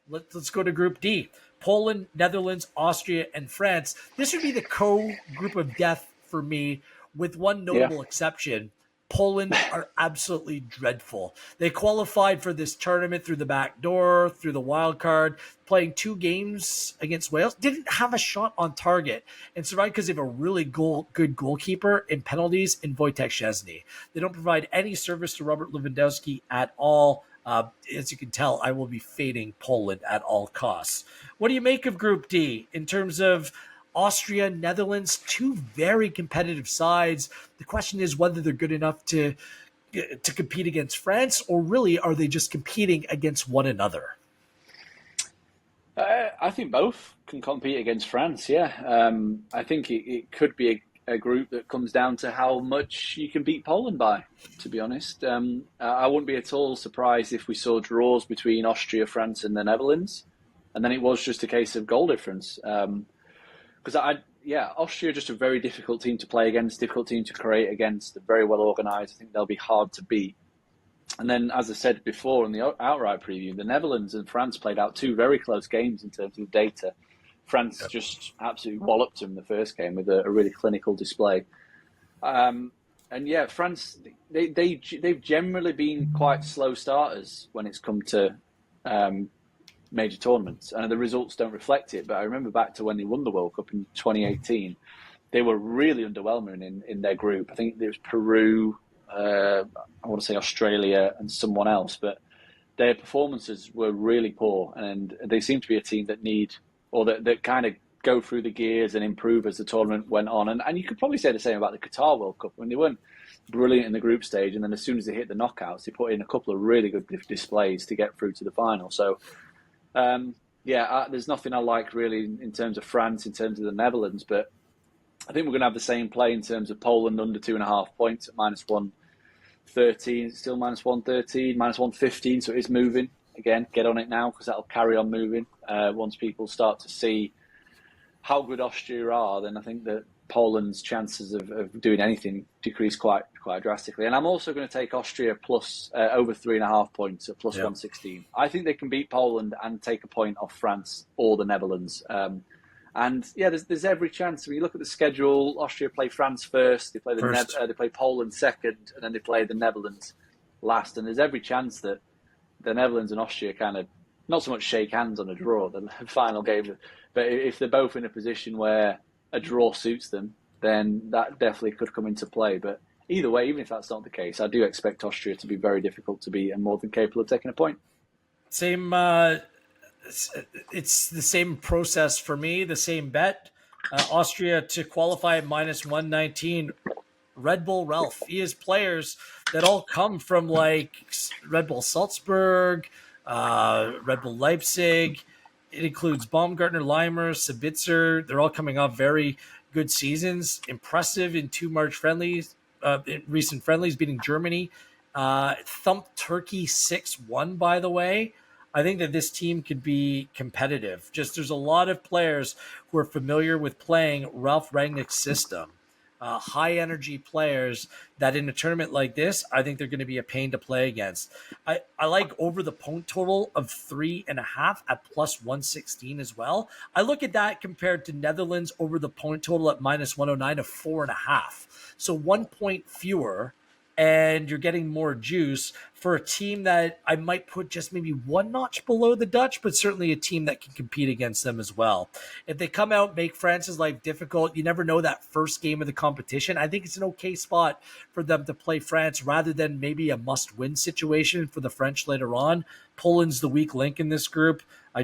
Let's go to Group D. Poland, Netherlands, Austria, and France. This would be the co-group of death for me, with one Yeah. notable exception. Poland are absolutely dreadful. They qualified for this tournament through the back door, through the wild card, playing 2 games against Wales. Didn't have a shot on target and survived because they have a really good goalkeeper in penalties in Wojtek Szczesny. They don't provide any service to Robert Lewandowski at all. As you can tell, I will be fading Poland at all costs. What do you make of Group D in terms of Austria, Netherlands, two very competitive sides? The question is whether they're good enough to compete against France, or really are they just competing against one another? I think both can compete against France. Yeah, I think it could be a group that comes down to how much you can beat Poland by. To be honest, I wouldn't be at all surprised if we saw draws between Austria, France, and the Netherlands, and then it was just a case of goal difference. Because Austria are just a very difficult team to play against, difficult team to create against. They're very well organised. I think they'll be hard to beat. And then, as I said before in the outright preview, the Netherlands and France played out 2 very close games in terms of data. France just absolutely walloped them the first game with a really clinical display. And yeah, France, they've generally been quite slow starters when it's come to major tournaments, and the results don't reflect it. But I remember back to when they won the World Cup in 2018, they were really underwhelming in their group. I think there was Peru, I want to say Australia, and someone else, but their performances were really poor, and they seem to be a team that need, or that kind of go through the gears and improve as the tournament went on. And you could probably say the same about the Qatar World Cup, when they weren't brilliant in the group stage, and then as soon as they hit the knockouts, they put in a couple of really good displays to get through to the final. So there's nothing I like really in terms of France, in terms of the Netherlands, but I think we're going to have the same play in terms of Poland under 2.5 points at -113. It's still -113, -115, so it is moving. Again, get on it now because that'll carry on moving. Once people start to see how good Austria are, then I think that Poland's chances of doing anything decrease quite drastically. And I'm also going to take Austria plus over 3.5 points at +116. I think they can beat Poland and take a point off France or the Netherlands. And yeah, there's every chance. When you look at the schedule, Austria play France first, they play they play Poland second, and then they play the Netherlands last. And there's every chance that the Netherlands and Austria kind of not so much shake hands on a draw, the final game, but if they're both in a position where a draw suits them, then that definitely could come into play. But either way, even if that's not the case, I do expect Austria to be very difficult to beat and more than capable of taking a point. Same. It's the same process for me. The same bet. Austria to qualify at -119. Red Bull Ralph. He has players that all come from like Red Bull Salzburg, Red Bull Leipzig. It includes Baumgartner, Leimer, Sabitzer. They're all coming off very good seasons. Impressive in 2 March friendlies, in recent friendlies, beating Germany. Thumped Turkey 6-1, by the way. I think that this team could be competitive. Just there's a lot of players who are familiar with playing Ralph Rangnick's system. High energy players that in a tournament like this, I think they're going to be a pain to play against. I like over the point total of 3.5 at +116 as well. I look at that compared to Netherlands over the point total at -109 of 4.5. So 1 point fewer, and you're getting more juice for a team that I might put just maybe 1 notch below the Dutch, but certainly a team that can compete against them as well. If they come out, make France's life difficult, you never know that first game of the competition. I think it's an okay spot for them to play France rather than maybe a must-win situation for the French later on. Poland's the weak link in this group. I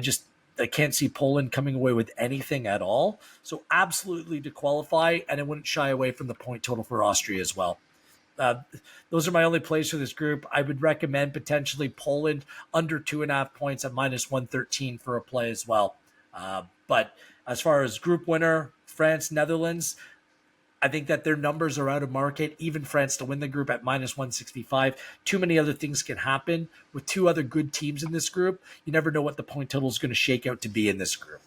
can't see Poland coming away with anything at all. So absolutely to qualify, and I wouldn't shy away from the point total for Austria as well. Those are my only plays for this group. I would recommend potentially Poland under 2.5 points at -113 for a play as well. But as far as group winner, France, Netherlands, I think that their numbers are out of market. Even France to win the group at -165. Too many other things can happen with 2 other good teams in this group. You never know what the point total is going to shake out to be in this group.